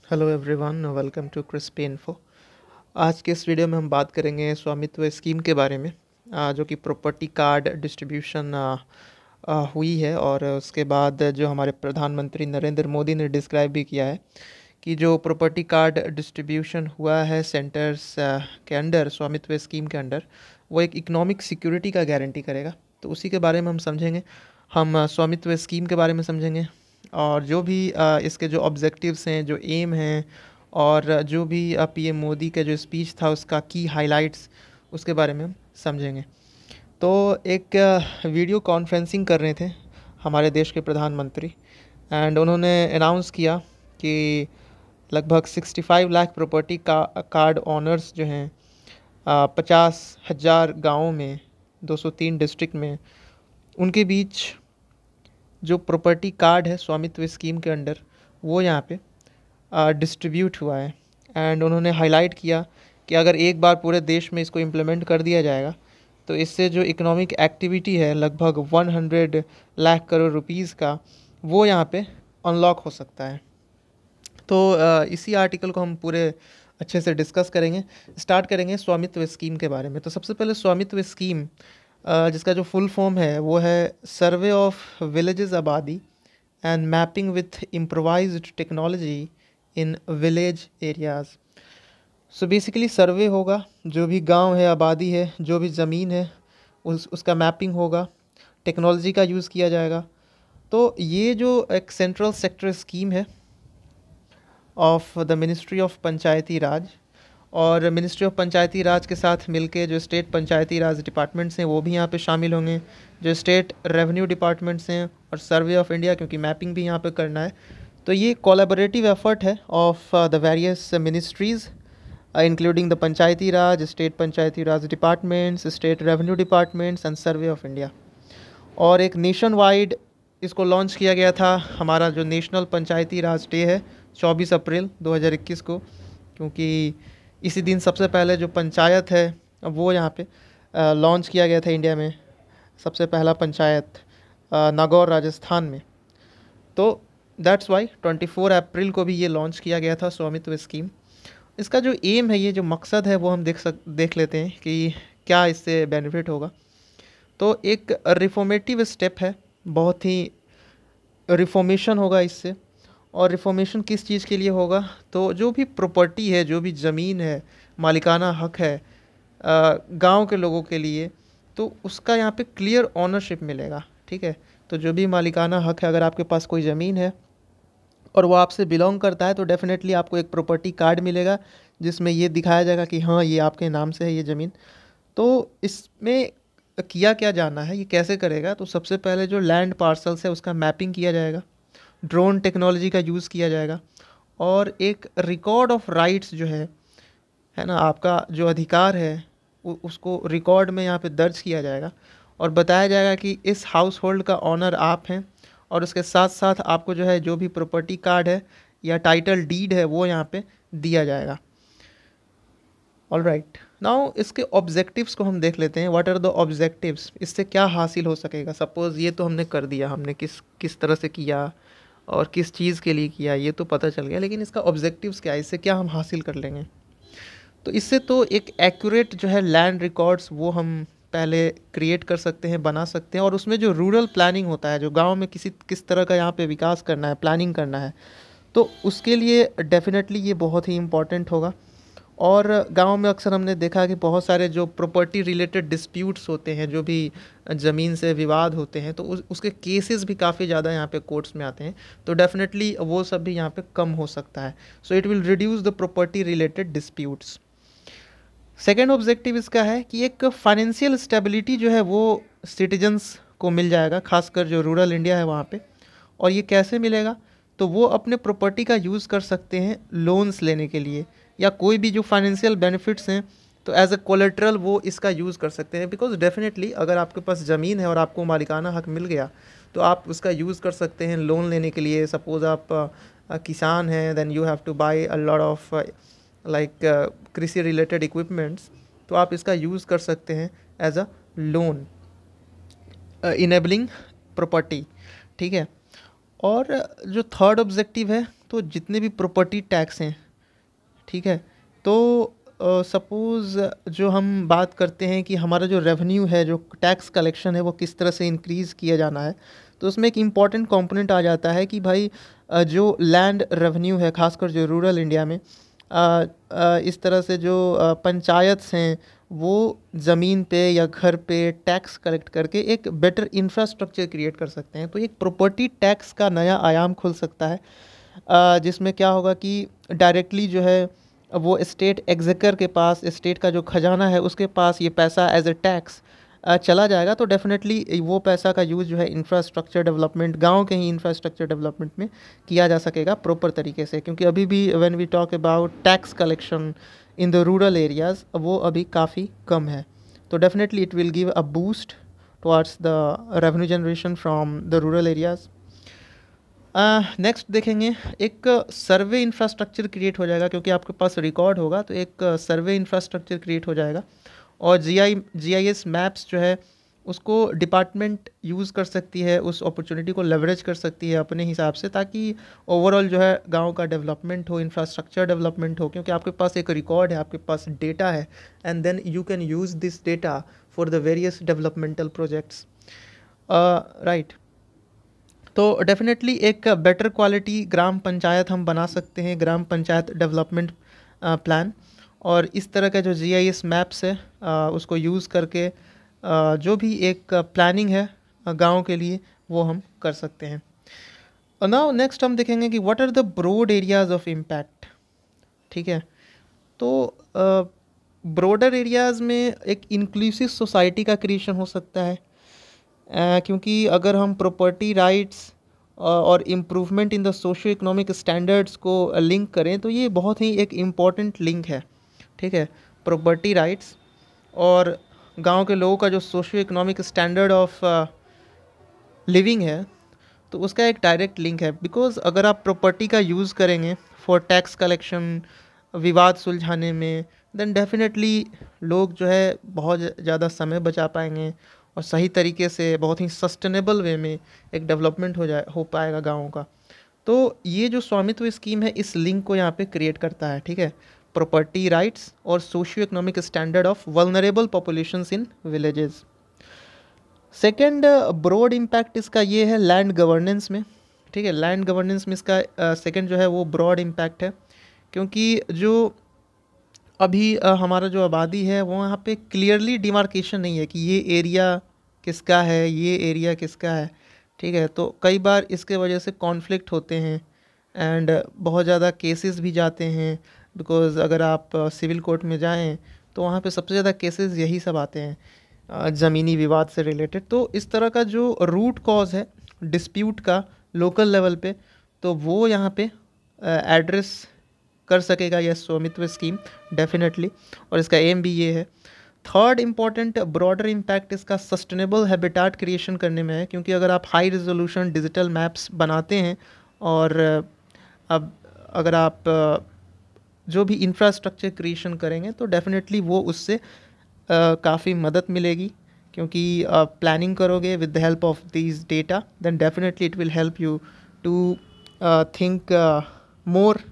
Hello everyone, welcome to crispy info. आज के इस वीडियो में हम बात करेंगे स्वामित्व स्कीम के बारे में, जो कि प्रॉपर्टी कार्ड डिस्ट्रीब्यूशन हुई है। और उसके बाद जो हमारे प्रधानमंत्री नरेंद्र मोदी ने डिस्क्राइब भी किया है कि जो प्रॉपर्टी कार्ड डिस्ट्रीब्यूशन हुआ है सेंटर्स के अंडर, स्वामित्व स्कीम के अंडर, वो एक इकोनॉमिक सिक्योरिटी का गारंटी करेगा। तो उसी के बारे में हम समझेंगे। हम स्वामित्व स्कीम के बारे में समझेंगे और जो भी इसके जो ऑब्जेक्टिव्स हैं, जो एम हैं, और जो भी पीएम मोदी का जो स्पीच था उसका की हाइलाइट्स, उसके बारे में हम समझेंगे। तो एक वीडियो कॉन्फ्रेंसिंग कर रहे थे हमारे देश के प्रधानमंत्री, एंड उन्होंने अनाउंस किया कि लगभग 65 लाख प्रॉपर्टी का कार्ड ऑनर्स जो हैं 50,000 गाँवों में, 203 डिस्ट्रिक्ट में, उनके बीच जो प्रॉपर्टी कार्ड है स्वामित्व स्कीम के अंडर, वो यहाँ पे डिस्ट्रीब्यूट हुआ है। एंड उन्होंने हाईलाइट किया कि अगर एक बार पूरे देश में इसको इम्प्लीमेंट कर दिया जाएगा तो इससे जो इकोनॉमिक एक्टिविटी है लगभग 100 लाख करोड़ रुपीस का, वो यहाँ पे अनलॉक हो सकता है। तो इसी आर्टिकल को हम पूरे अच्छे से डिस्कस करेंगे। स्टार्ट करेंगे स्वामित्व स्कीम के बारे में। तो सबसे पहले स्वामित्व स्कीम, जिसका जो फुल फॉर्म है वो है survey of villages abadi and mapping with improvised technology in village areas. So basically survey होगा, जो भी गांव है, आबादी है, जो भी ज़मीन है, उसका मैपिंग होगा, टेक्नोलॉजी का यूज़ किया जाएगा। तो ये जो एक सेंट्रल सेक्टर स्कीम है ऑफ द मिनिस्ट्री ऑफ पंचायती राज, और मिनिस्ट्री ऑफ पंचायती राज के साथ मिलके जो स्टेट पंचायती राज डिपार्टमेंट्स हैं वो भी यहाँ पे शामिल होंगे, जो स्टेट रेवेन्यू डिपार्टमेंट्स हैं, और सर्वे ऑफ इंडिया, क्योंकि मैपिंग भी यहाँ पे करना है। तो ये कोलैबोरेटिव एफर्ट है of the various ministries including the Panchayati Raj, state Panchayati Raj departments, state revenue departments and survey of India. और एक नेशन वाइड इसको लॉन्च किया गया था। हमारा जो नेशनल पंचायती राज डे है 24 अप्रैल 2021 को, क्योंकि इसी दिन सबसे पहले जो पंचायत है वो यहाँ पे लॉन्च किया गया था इंडिया में। सबसे पहला पंचायत नागौर, राजस्थान में। तो दैट्स वाई 24 अप्रैल को भी ये लॉन्च किया गया था स्वामित्व स्कीम। इसका जो एम है, ये जो मकसद है, वो हम देख लेते हैं कि क्या इससे बेनिफिट होगा। तो एक रिफॉर्मेटिव स्टेप है, बहुत ही रिफॉर्मेशन होगा इससे। और रिफॉर्मेशन किस चीज़ के लिए होगा? तो जो भी प्रॉपर्टी है, जो भी ज़मीन है, मालिकाना हक है गांव के लोगों के लिए, तो उसका यहाँ पे क्लियर ऑनरशिप मिलेगा। ठीक है, तो जो भी मालिकाना हक है, अगर आपके पास कोई ज़मीन है और वो आपसे बिलोंग करता है, तो डेफिनेटली आपको एक प्रॉपर्टी कार्ड मिलेगा जिसमें ये दिखाया जाएगा कि हाँ, ये आपके नाम से है ये ज़मीन। तो इसमें किया क्या जाना है, ये कैसे करेगा? तो सबसे पहले जो लैंड पार्सल्स है उसका मैपिंग किया जाएगा, ड्रोन टेक्नोलॉजी का यूज़ किया जाएगा, और एक रिकॉर्ड ऑफ राइट्स जो है ना, आपका जो अधिकार है उसको रिकॉर्ड में यहाँ पे दर्ज किया जाएगा, और बताया जाएगा कि इस हाउस होल्ड का ऑनर आप हैं। और उसके साथ साथ आपको जो है, जो भी प्रॉपर्टी कार्ड है या टाइटल डीड है, वो यहाँ पे दिया जाएगा। ऑल राइट, नाउ इसके ऑब्जेक्टिव्स को हम देख लेते हैं। What are the objectives? इससे क्या हासिल हो सकेगा? सपोज़ ये तो हमने कर दिया, हमने किस किस तरह से किया और किस चीज़ के लिए किया, ये तो पता चल गया, लेकिन इसका ऑब्जेक्टिव्स क्या है? इससे क्या हम हासिल कर लेंगे? तो इससे तो एक एक्यूरेट जो है लैंड रिकॉर्ड्स, वो हम पहले क्रिएट कर सकते हैं, बना सकते हैं। और उसमें जो रूरल प्लानिंग होता है, जो गांव में किस तरह का यहाँ पे विकास करना है, प्लानिंग करना है, तो उसके लिए डेफिनेटली ये बहुत ही इम्पॉर्टेंट होगा। और गांव में अक्सर हमने देखा कि बहुत सारे जो प्रॉपर्टी रिलेटेड डिस्प्यूट्स होते हैं, जो भी ज़मीन से विवाद होते हैं, तो उसके केसेस भी काफ़ी ज़्यादा यहाँ पे कोर्ट्स में आते हैं। तो डेफिनेटली वो सब भी यहाँ पे कम हो सकता है। So it will reduce the property related disputes. Second objective इसका है कि एक फाइनेंशियल स्टेबिलिटी जो है वो सिटीजन्स को मिल जाएगा, खासकर जो रूरल इंडिया है वहाँ पे। और ये कैसे मिलेगा? तो वो अपने प्रॉपर्टी का यूज़ कर सकते हैं लोन्स लेने के लिए, या कोई भी जो फाइनेंशियल बेनिफिट्स हैं, तो एज अ कोलेट्रल वो इसका यूज़ कर सकते हैं। बिकॉज डेफिनेटली अगर आपके पास ज़मीन है और आपको मालिकाना हक मिल गया, तो आप उसका यूज़ कर सकते हैं लोन लेने के लिए। सपोज़ आप किसान हैं, then you have to buy a lot of like कृषि रिलेटेड इक्विपमेंट्स, तो आप इसका यूज़ कर सकते हैं as a loan enabling property. ठीक है, और जो थर्ड ऑब्जेक्टिव है, तो जितने भी प्रॉपर्टी टैक्स हैं, ठीक है, तो सपोज़ जो हम बात करते हैं कि हमारा जो रेवेन्यू है, जो टैक्स कलेक्शन है, वो किस तरह से इंक्रीज़ किया जाना है, तो उसमें एक इम्पॉर्टेंट कंपोनेंट आ जाता है कि भाई जो लैंड रेवेन्यू है, खासकर जो रूरल इंडिया में इस तरह से जो पंचायत्स हैं, वो ज़मीन पे या घर पे टैक्स कलेक्ट करके एक बेटर इंफ्रास्ट्रक्चर क्रिएट कर सकते हैं। तो एक प्रॉपर्टी टैक्स का नया आयाम खुल सकता है, जिसमें क्या होगा कि डायरेक्टली जो है वो स्टेट एग्जीक्यूटिव के पास, स्टेट का जो खजाना है उसके पास ये पैसा एज ए टैक्स चला जाएगा। तो डेफिनेटली वो पैसा का यूज़ जो है इंफ्रास्ट्रक्चर डेवलपमेंट, गांव के ही इंफ्रास्ट्रक्चर डेवलपमेंट में किया जा सकेगा प्रॉपर तरीके से, क्योंकि अभी भी when we talk about tax collection in the rural areas, वो अभी काफ़ी कम है। तो definitely it will give a boost towards the revenue generation from the rural areas. Next देखेंगे, एक सर्वे इंफ्रास्ट्रक्चर क्रिएट हो जाएगा, क्योंकि आपके पास रिकॉर्ड होगा तो एक सर्वे इंफ्रास्ट्रक्चर क्रिएट हो जाएगा। और जीआईएस मैप्स जो है उसको डिपार्टमेंट यूज़ कर सकती है, उस अपॉर्चुनिटी को लेवरेज कर सकती है अपने हिसाब से, ताकि ओवरऑल जो है गांव का डेवलपमेंट हो, इंफ्रास्ट्रक्चर डेवलपमेंट हो, क्योंकि आपके पास एक रिकॉर्ड है, आपके पास डेटा है, and then you can use this data for the various developmental projects, right. तो डेफिनेटली एक बेटर क्वालिटी ग्राम पंचायत हम बना सकते हैं, ग्राम पंचायत डेवलपमेंट प्लान। और इस तरह का जो जीआईएस मैप्स है उसको यूज़ करके जो भी एक प्लानिंग है गांव के लिए, वो हम कर सकते हैं। नाउ नेक्स्ट हम देखेंगे कि what are the broad areas of impact, ठीक है। तो ब्रॉडर एरियाज़ में एक इंक्लूसिव सोसाइटी का क्रिएशन हो सकता है, क्योंकि अगर हम प्रॉपर्टी राइट्स और improvement in the socio economic standards को लिंक करें, तो ये बहुत ही एक इम्पॉर्टेंट लिंक है, ठीक है। प्रॉपर्टी राइट्स और गांव के लोगों का जो socio economic standard of living है, तो उसका एक डायरेक्ट लिंक है। बिकॉज अगर आप प्रॉपर्टी का यूज़ करेंगे फॉर टैक्स कलेक्शन, विवाद सुलझाने में, देन डेफिनेटली लोग जो है बहुत ज़्यादा समय बचा पाएंगे और सही तरीके से बहुत ही सस्टेनेबल वे में एक डेवलपमेंट हो पाएगा गाँव का। तो ये जो स्वामित्व स्कीम है इस लिंक को यहाँ पे क्रिएट करता है, ठीक है। प्रॉपर्टी राइट्स और socio economic standard of vulnerable populations in villages. Second broad impact इसका ये है लैंड गवर्नेंस में, ठीक है। लैंड गवर्नेंस में इसका सेकेंड जो है वो ब्रॉड इम्पैक्ट है, क्योंकि जो अभी हमारा जो आबादी है वो यहाँ पे क्लियरली डिमार्केशन नहीं है कि ये एरिया किसका है, ये एरिया किसका है, ठीक है। तो कई बार इसके वजह से कॉन्फ्लिक्ट होते हैं एंड बहुत ज़्यादा केसेस भी जाते हैं। बिकॉज़ अगर आप सिविल कोर्ट में जाएं तो वहाँ पे सबसे ज़्यादा केसेस यही सब आते हैं, ज़मीनी विवाद से रिलेटेड। तो इस तरह का जो रूट कॉज है डिस्प्यूट का लोकल लेवल पे, तो वो यहाँ पे एड्रेस कर सकेगा यह स्वामित्व स्कीम डेफिनेटली, और इसका एम भी ये है। थर्ड इम्पॉर्टेंट ब्रॉडर इम्पैक्ट इसका सस्टेनेबल हैबिटाट क्रिएशन करने में है, क्योंकि अगर आप हाई रेजोल्यूशन डिजिटल मैप्स बनाते हैं और अब अगर आप जो भी इंफ्रास्ट्रक्चर क्रिएशन करेंगे तो डेफिनेटली वो उससे काफ़ी मदद मिलेगी, क्योंकि प्लानिंग करोगे with the help of these data, then definitely it will help you to think more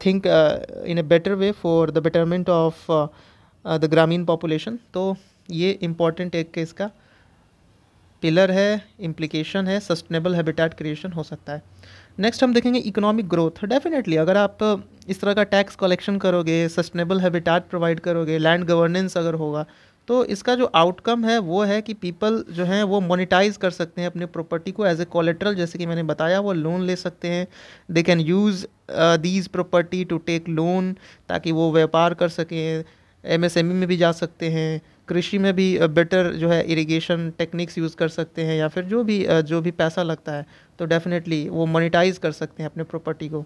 think in a better way for the betterment of the ग्रामीण population। तो ये इम्पॉर्टेंट एक इसका पिलर है, इम्प्लीकेशन है, सस्टेनेबल हैबिटेट क्रिएशन हो सकता है। नेक्स्ट हम देखेंगे इकोनॉमिक ग्रोथ। डेफिनेटली अगर आप इस तरह का टैक्स कलेक्शन करोगे, सस्टेनेबल हैबिटेट प्रोवाइड करोगे, लैंड गवर्नेंस अगर होगा, तो इसका जो आउटकम है वो है कि पीपल जो हैं वो मोनेटाइज कर सकते हैं अपने प्रॉपर्टी को एज ए कोलेट्रल, जैसे कि मैंने बताया, वो लोन ले सकते हैं। They can use these property to take loan, ताकि वो व्यापार कर सकें। एमएसएमई में भी जा सकते हैं, कृषि में भी बेटर जो है इरिगेशन टेक्निक्स यूज़ कर सकते हैं, या फिर जो भी पैसा लगता है तो डेफिनेटली वो मोनेटाइज कर सकते हैं अपने प्रॉपर्टी को।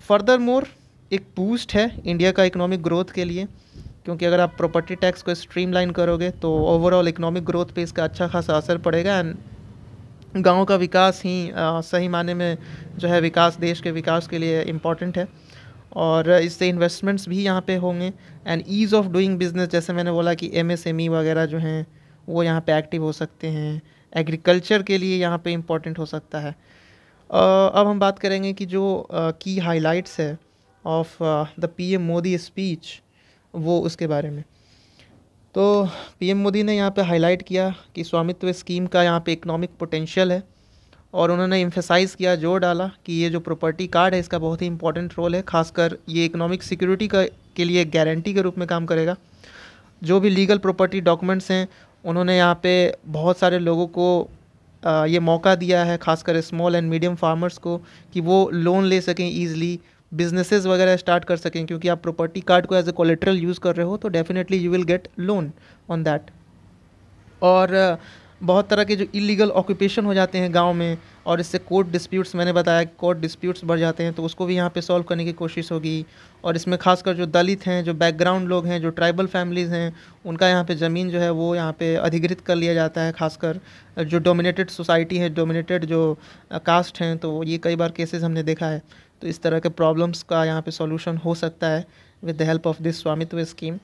फर्दर मोर एक बूस्ट है इंडिया का इकोनॉमिक ग्रोथ के लिए, क्योंकि अगर आप प्रॉपर्टी टैक्स को स्ट्रीमलाइन करोगे तो ओवरऑल इकोनॉमिक ग्रोथ पे इसका अच्छा खासा असर पड़ेगा, एंड गाँव का विकास ही सही माने में जो है विकास, देश के विकास के लिए इम्पॉर्टेंट है। और इससे इन्वेस्टमेंट्स भी यहाँ पे होंगे and ease of doing business, जैसे मैंने बोला कि एमएसएमई वगैरह जो हैं वो यहाँ पे एक्टिव हो सकते हैं, एग्रीकल्चर के लिए यहाँ पे इम्पोर्टेंट हो सकता है। अब हम बात करेंगे कि जो की हाइलाइट्स है of the PM Modi speech, वो उसके बारे में। तो पीएम मोदी ने यहाँ पे हाईलाइट किया कि स्वामित्व स्कीम का यहाँ पे इकोनॉमिक पोटेंशियल है, और उन्होंने एम्फेसाइज़ किया, जोर डाला कि ये जो प्रॉपर्टी कार्ड है इसका बहुत ही इंपॉर्टेंट रोल है, खासकर ये इकोनॉमिक सिक्योरिटी का के लिए गारंटी के रूप में काम करेगा। जो भी लीगल प्रॉपर्टी डॉक्यूमेंट्स हैं, उन्होंने यहाँ पे बहुत सारे लोगों को ये मौका दिया है, खासकर स्मॉल एंड मीडियम फार्मर्स को, कि वो लोन ले सकें ईज़िली, बिजनेसेस वगैरह स्टार्ट कर सकें, क्योंकि आप प्रॉपर्टी कार्ड को एज ए कोलेट्रल यूज़ कर रहे हो तो definitely you will get loan on that. और बहुत तरह के जो इलीगल ऑक्यूपेशन हो जाते हैं गांव में, और इससे कोर्ट डिस्प्यूट्स, मैंने बताया कोर्ट डिस्प्यूट्स बढ़ जाते हैं, तो उसको भी यहाँ पे सॉल्व करने की कोशिश होगी। और इसमें खासकर जो दलित हैं, जो बैकग्राउंड लोग हैं, जो ट्राइबल फैमिलीज़ हैं, उनका यहाँ पे ज़मीन जो है वो यहाँ पे अधिग्रहित कर लिया जाता है। खासकर जो डोमिनेटेड सोसाइटी है, डोमिनेटेड जो कास्ट हैं, तो ये कई बार केसेस हमने देखा है। तो इस तरह के प्रॉब्लम्स का यहाँ पे सॉल्यूशन हो सकता है with the help of this स्वामित्व स्कीम।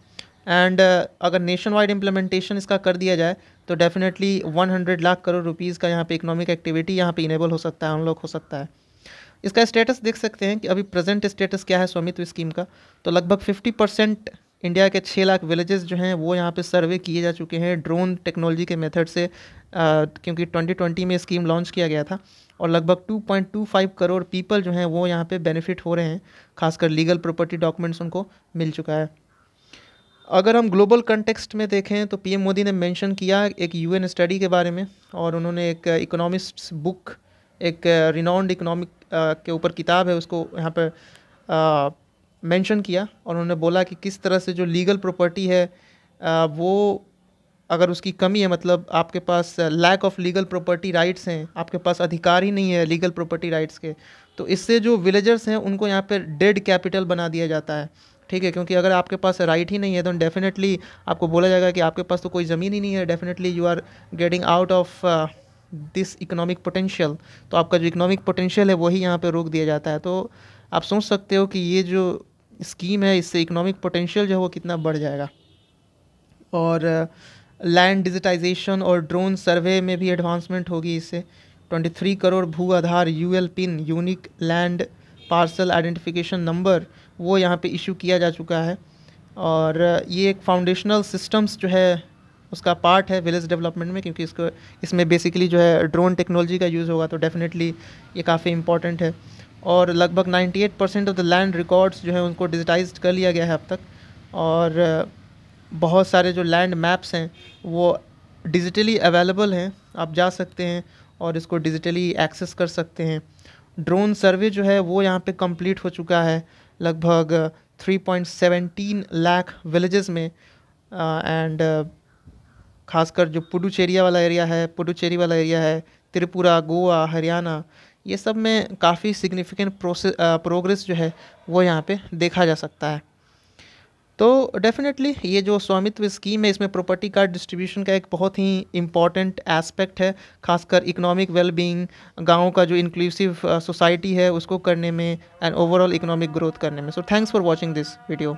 एंड अगर नेशन वाइड इम्प्लीमेंटेशन इसका कर दिया जाए तो डेफिनेटली 100 लाख करोड़ रुपीज़ का यहाँ पे इकोनॉमिक एक्टिविटी यहाँ पे इनेबल हो सकता है, अनलॉक हो सकता है। इसका स्टेटस देख सकते हैं कि अभी प्रेजेंट स्टेटस क्या है स्वामित्व स्कीम का। तो लगभग 50% इंडिया के 6 लाख विलेजेस जो हैं वो यहाँ पे सर्वे किए जा चुके हैं ड्रोन टेक्नोलॉजी के मेथड से, क्योंकि 2020 में स्कीम लॉन्च किया गया था। और लगभग 2.25 करोड़ पीपल जो हैं वो यहाँ पे बेनिफिट हो रहे हैं, खासकर लीगल प्रॉपर्टी डॉक्यूमेंट्स उनको मिल चुका है। अगर हम ग्लोबल कंटेक्स्ट में देखें तो पीएम मोदी ने मेंशन किया एक यूएन स्टडी के बारे में, और उन्होंने एक इकोनॉमिस्ट्स बुक, एक रिनाउंड इकोनॉमिक के ऊपर किताब है, उसको यहाँ पर मेंशन किया। और उन्होंने बोला कि किस तरह से जो लीगल प्रॉपर्टी है वो, अगर उसकी कमी है, मतलब आपके पास lack of legal property rights हैं, आपके पास अधिकार ही नहीं है लीगल प्रॉपर्टी राइट्स के, तो इससे जो विलेजर्स हैं उनको यहाँ पर डेड कैपिटल बना दिया जाता है। ठीक है, क्योंकि अगर आपके पास राइट ही नहीं है तो डेफिनेटली आपको बोला जाएगा कि आपके पास तो कोई ज़मीन ही नहीं है, definitely you are getting out of this economic potential. तो आपका जो इकोनॉमिक पोटेंशियल है वही यहाँ पे रोक दिया जाता है। तो आप सोच सकते हो कि ये जो स्कीम है इससे इकोनॉमिक पोटेंशियल जो है वो कितना बढ़ जाएगा। और लैंड डिजिटाइजेशन और ड्रोन सर्वे में भी एडवांसमेंट होगी इससे। 23 crore Bhu Aadhaar UL pin, unique land parcel identification number, वो यहाँ पे इशू किया जा चुका है। और ये एक फाउंडेशनल सिस्टम्स जो है उसका पार्ट है विलेज डेवलपमेंट में, क्योंकि इसमें बेसिकली जो है ड्रोन टेक्नोलॉजी का यूज़ होगा, तो डेफिनेटली ये काफ़ी इंपॉर्टेंट है। और लगभग 98% ऑफ द लैंड रिकॉर्ड्स जो है उनको डिजिटाइज्ड कर लिया गया है अब तक। और बहुत सारे जो लैंड मैप्स हैं वो डिजिटली अवेलेबल हैं, आप जा सकते हैं और इसको डिजिटली एक्सेस कर सकते हैं। ड्रोन सर्वे जो है वो यहाँ पे कंप्लीट हो चुका है लगभग 3.17 लाख विलेजेस में। एंड खासकर जो पुडुचेरी वाला एरिया है, त्रिपुरा, गोवा, हरियाणा, ये सब में काफ़ी सिग्निफिकेंट प्रोग्रेस जो है वो यहाँ पे देखा जा सकता है। तो डेफिनेटली ये जो स्वामित्व स्कीम है इसमें प्रॉपर्टी कार्ड डिस्ट्रीब्यूशन का एक बहुत ही इम्पॉर्टेंट एस्पेक्ट है, खासकर इकोनॉमिक वेलबींग, गाँव का जो इंक्लूसिव सोसाइटी है उसको करने में, एंड ओवरऑल इकोनॉमिक ग्रोथ करने में। So thanks for watching this video.